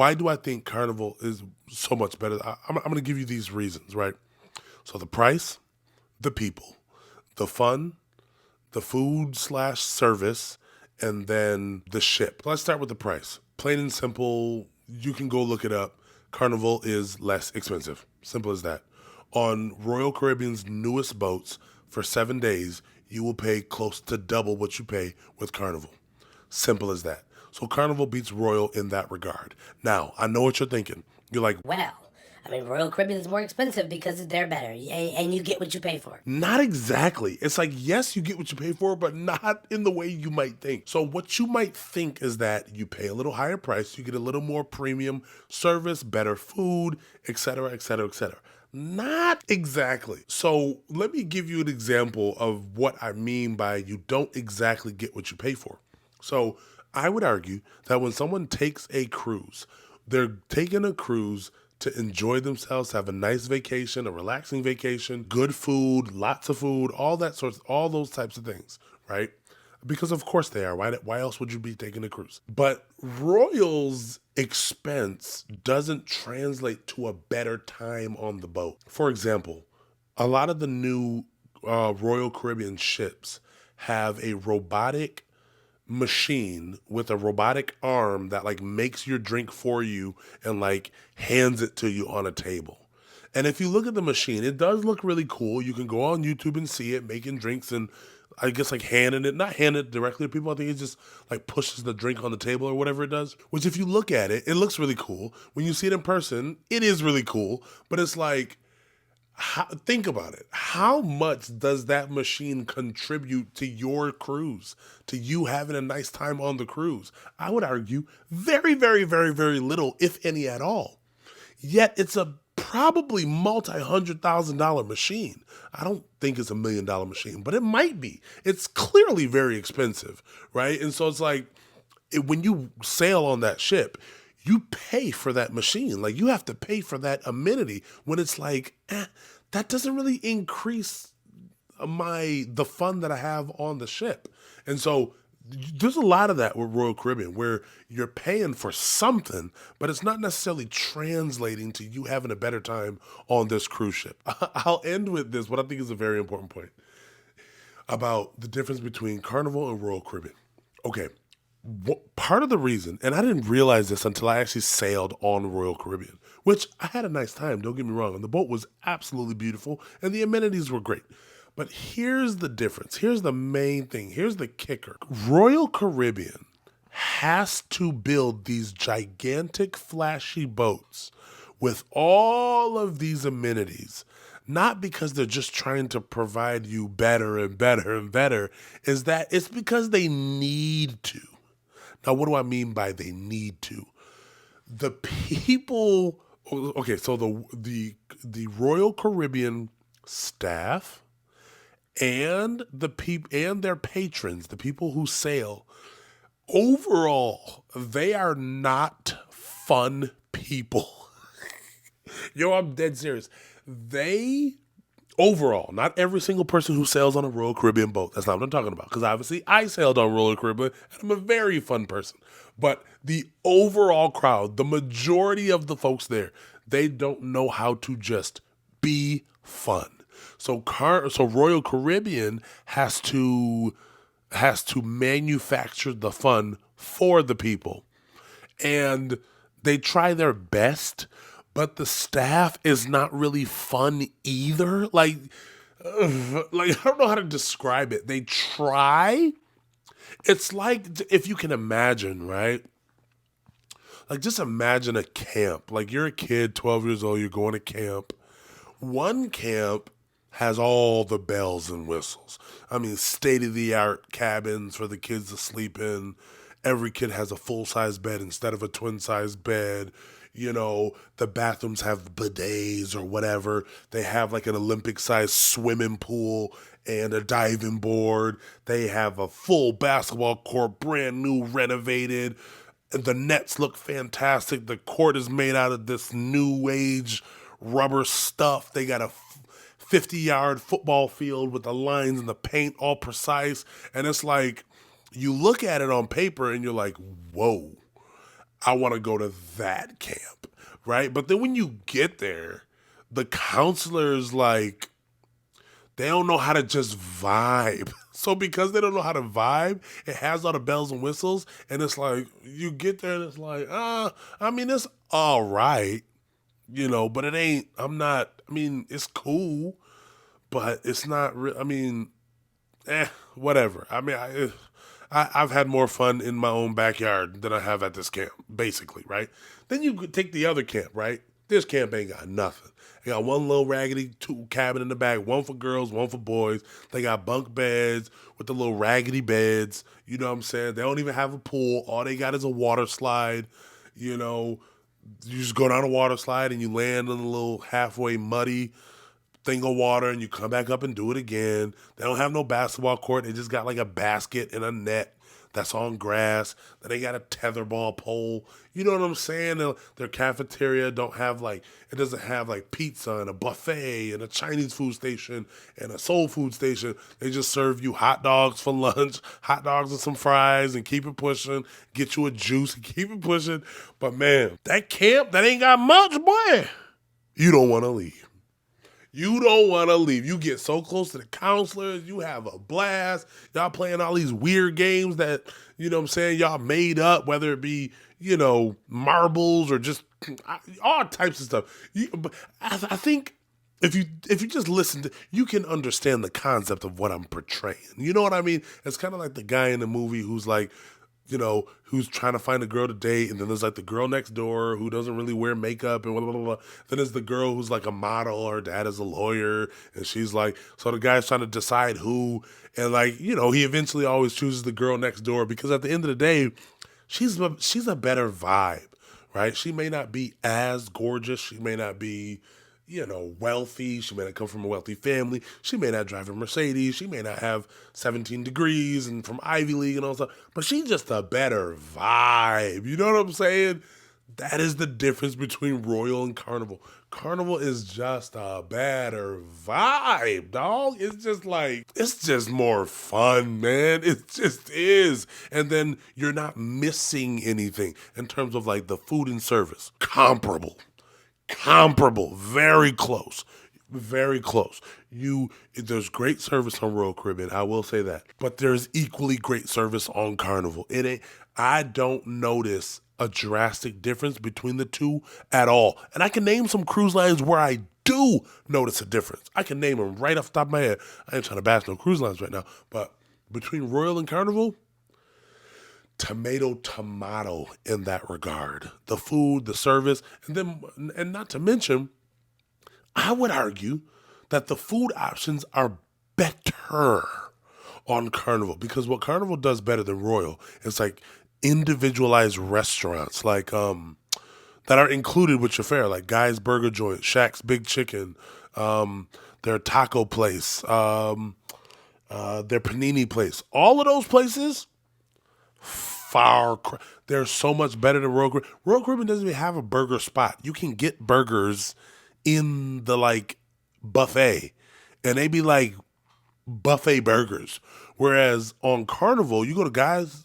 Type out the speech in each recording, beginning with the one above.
Why do I think Carnival is so much better? I'm going to give you these reasons, right? So the price, the people, the fun, the food slash service, and then the ship. Let's start with the price. Plain and simple, you can go look it up. Carnival is less expensive. Simple as that. On Royal Caribbean's newest boats for 7 days, you will pay close to double what you pay with Carnival. Simple as that. So Carnival beats Royal in that regard. Now, I know what you're thinking. You're like, Well, I mean, Royal Caribbean is more expensive because they're better, and you get what you pay for. not exactly. It's like, yes, you get what you pay for, but not in the way you might think. So, what you might think is that you pay a little higher price, you get a little more premium service, better food, etc., etc., etc. Not exactly. So, let me give you an example of what I mean by you don't exactly get what you pay for. So, I would argue that when someone takes a cruise, they're taking a cruise to enjoy themselves, have a nice vacation, a relaxing vacation, good food, lots of food, all those types of things, right? Because of course they are. Why else would you be taking a cruise? But Royal's expense doesn't translate to a better time on the boat. For example, a lot of the new Royal Caribbean ships have a robotic machine with a robotic arm that like makes your drink for you and like hands it to you on a table. And if you look at the machine, it does look really cool. You can go on YouTube and see it making drinks and I guess like handing it, not hand it directly to people. I think it just like pushes the drink on the table or whatever it does. Which if you look at it, it looks really cool. When you see it in person, it is really cool. But it's like think about it. How much does that machine contribute to your cruise, to you having a nice time on the cruise? I would argue very, very, very, very little, if any at all. Yet it's a probably multi-$100,000 machine. I don't think it's $1 million machine, but it might be. It's clearly very expensive, right? And so it's like when you sail on that ship, you pay for that machine. Like you have to pay for that amenity when it's like, that doesn't really increase the fun that I have on the ship. And so there's a lot of that with Royal Caribbean where you're paying for something, but it's not necessarily translating to you having a better time on this cruise ship. I'll end with this, what I think is a very important point about the difference between Carnival and Royal Caribbean. Okay, part of the reason, and I didn't realize this until I actually sailed on Royal Caribbean, which I had a nice time, don't get me wrong, and the boat was absolutely beautiful, and the amenities were great. But here's the difference. Here's the main thing. Here's the kicker. Royal Caribbean has to build these gigantic, flashy boats with all of these amenities, not because they're just trying to provide you better and better and better, is that it's because they need to. Now, what do I mean by they need to? The people, okay, so the Royal Caribbean staff and the people and their patrons, the people who sail, overall, they are not fun people. Yo, I'm dead serious. They overall, not every single person who sails on a Royal Caribbean boat. That's not what I'm talking about. Because obviously I sailed on Royal Caribbean and I'm a very fun person. But the overall crowd, the majority of the folks there, they don't know how to just be fun. So Royal Caribbean has to manufacture the fun for the people. And they try their best, but the staff is not really fun either. Like I don't know how to describe it. They try. It's like if you can imagine, right? Like just imagine a camp. Like you're a kid, 12 years old, you're going to camp. One camp has all the bells and whistles. I mean, state of the art cabins for the kids to sleep in. Every kid has a full size bed instead of a twin size bed. You know, the bathrooms have bidets or whatever. They have like an Olympic sized swimming pool and a diving board. They have a full basketball court, brand new, renovated. The nets look fantastic. The court is made out of this new age rubber stuff. They got a 50-yard football field with the lines and the paint all precise. And it's like, you look at it on paper and you're like, whoa, I want to go to that camp, right? But then when you get there, the counselors like they don't know how to just vibe. So because they don't know how to vibe, it has all the bells and whistles, and it's like you get there and it's like, I mean, it's all right, but it ain't. I'm not. I mean, it's cool, but it's not. I mean, whatever. I mean, I've had more fun in my own backyard than I have at this camp, basically, right? Then you could take the other camp, right? This camp ain't got nothing. They got one little raggedy cabin in the back, one for girls, one for boys. They got bunk beds with the little raggedy beds. You know what I'm saying? They don't even have a pool. All they got is a water slide. You know, you just go down a water slide and you land in a little halfway muddy thing of water and you come back up and do it again. They don't have no basketball court. They just got like a basket and a net that's on grass. Then they got a tetherball pole. You know what I'm saying? Their cafeteria don't have like, it doesn't have like pizza and a buffet and a Chinese food station and a soul food station. They just serve you hot dogs for lunch, hot dogs and some fries and keep it pushing, get you a juice and keep it pushing. But man, that camp, that ain't got much, boy. You don't want to leave. You don't want to leave. You get so close to the counselors. You have a blast. Y'all playing all these weird games that, you know what I'm saying, y'all made up, whether it be, marbles or just all types of stuff. But I think if you just listen to, you can understand the concept of what I'm portraying. You know what I mean? It's kind of like the guy in the movie who's like, who's trying to find a girl to date, and then there's like the girl next door who doesn't really wear makeup and blah, blah, blah, blah. Then there's the girl who's like a model, her dad is a lawyer, and she's like, so the guy's trying to decide who, and like, he eventually always chooses the girl next door because at the end of the day, she's a better vibe, right? She may not be as gorgeous, she may not be, wealthy. She may not come from a wealthy family. She may not drive a Mercedes. She may not have 17 degrees and from Ivy League and all that. But she's just a better vibe. You know what I'm saying? That is the difference between Royal and Carnival. Carnival is just a better vibe, dog. It's just more fun, man. It just is. And then you're not missing anything in terms of like the food and service. Comparable, very close, very close. There's great service on Royal Caribbean, I will say that, but there's equally great service on Carnival. I don't notice a drastic difference between the two at all. And I can name some cruise lines where I do notice a difference. I can name them right off the top of my head. I ain't trying to bash no cruise lines right now, but between Royal and Carnival, tomato in that regard. The food, the service, and not to mention, I would argue that the food options are better on Carnival because what Carnival does better than Royal is like individualized restaurants like that are included with your fare, like Guy's Burger Joint, Shaq's Big Chicken, their taco place, their panini place. All of those places they're so much better than Royal Caribbean. Royal Caribbean doesn't even have a burger spot. You can get burgers in the like buffet, and they be like buffet burgers. Whereas on Carnival, you go to Guy's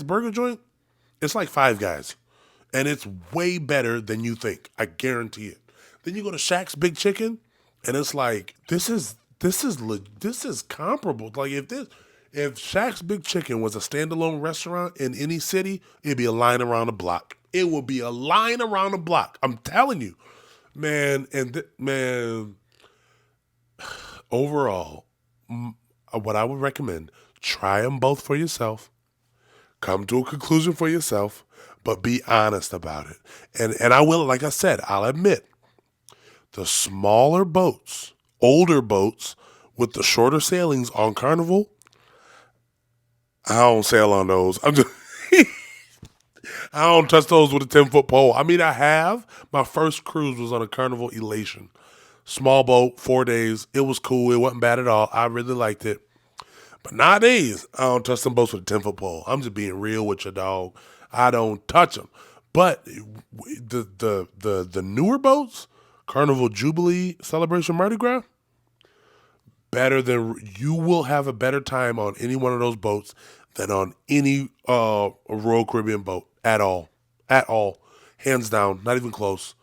Burger Joint, it's like Five Guys, and it's way better than you think. I guarantee it. Then you go to Shaq's Big Chicken, and it's like this is comparable. Like if Shaq's Big Chicken was a standalone restaurant in any city, it'd be a line around the block. It would be a line around the block. I'm telling you, man. Man, overall, what I would recommend: try them both for yourself. Come to a conclusion for yourself, but be honest about it. And I will, like I said, I'll admit, the smaller boats, older boats with the shorter sailings on Carnival, I don't sail on those. I don't touch those with a 10-foot pole. I mean, I have. My first cruise was on a Carnival Elation. Small boat, 4 days. It was cool. It wasn't bad at all. I really liked it. But nowadays, I don't touch them boats with a 10-foot pole. I'm just being real with your dog. I don't touch them. But the newer boats, Carnival Jubilee, Celebration Mardi Gras, you will have a better time on any one of those boats than on any Royal Caribbean boat at all. at all. Hands down, not even close.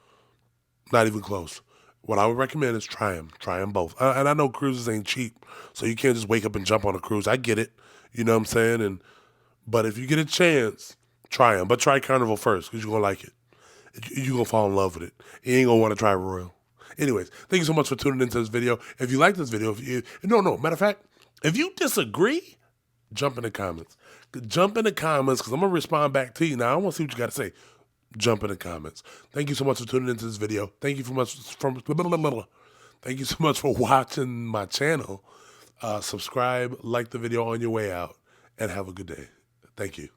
Not even close. What I would recommend is try them. Try them both. And I know cruises ain't cheap, so you can't just wake up and jump on a cruise. I get it. You know what I'm saying? But if you get a chance, try them. But try Carnival first because you're going to like it. You're going to fall in love with it. You ain't going to want to try Royal. Anyways, thank you so much for tuning into this video. If you like this video, no, matter of fact, if you disagree, jump in the comments. Jump in the comments because I'm going to respond back to you. Now, I want to see what you got to say. Jump in the comments. Thank you so much for tuning into this video. Thank you Thank you so much for watching my channel. Subscribe, like the video on your way out, and have a good day. Thank you.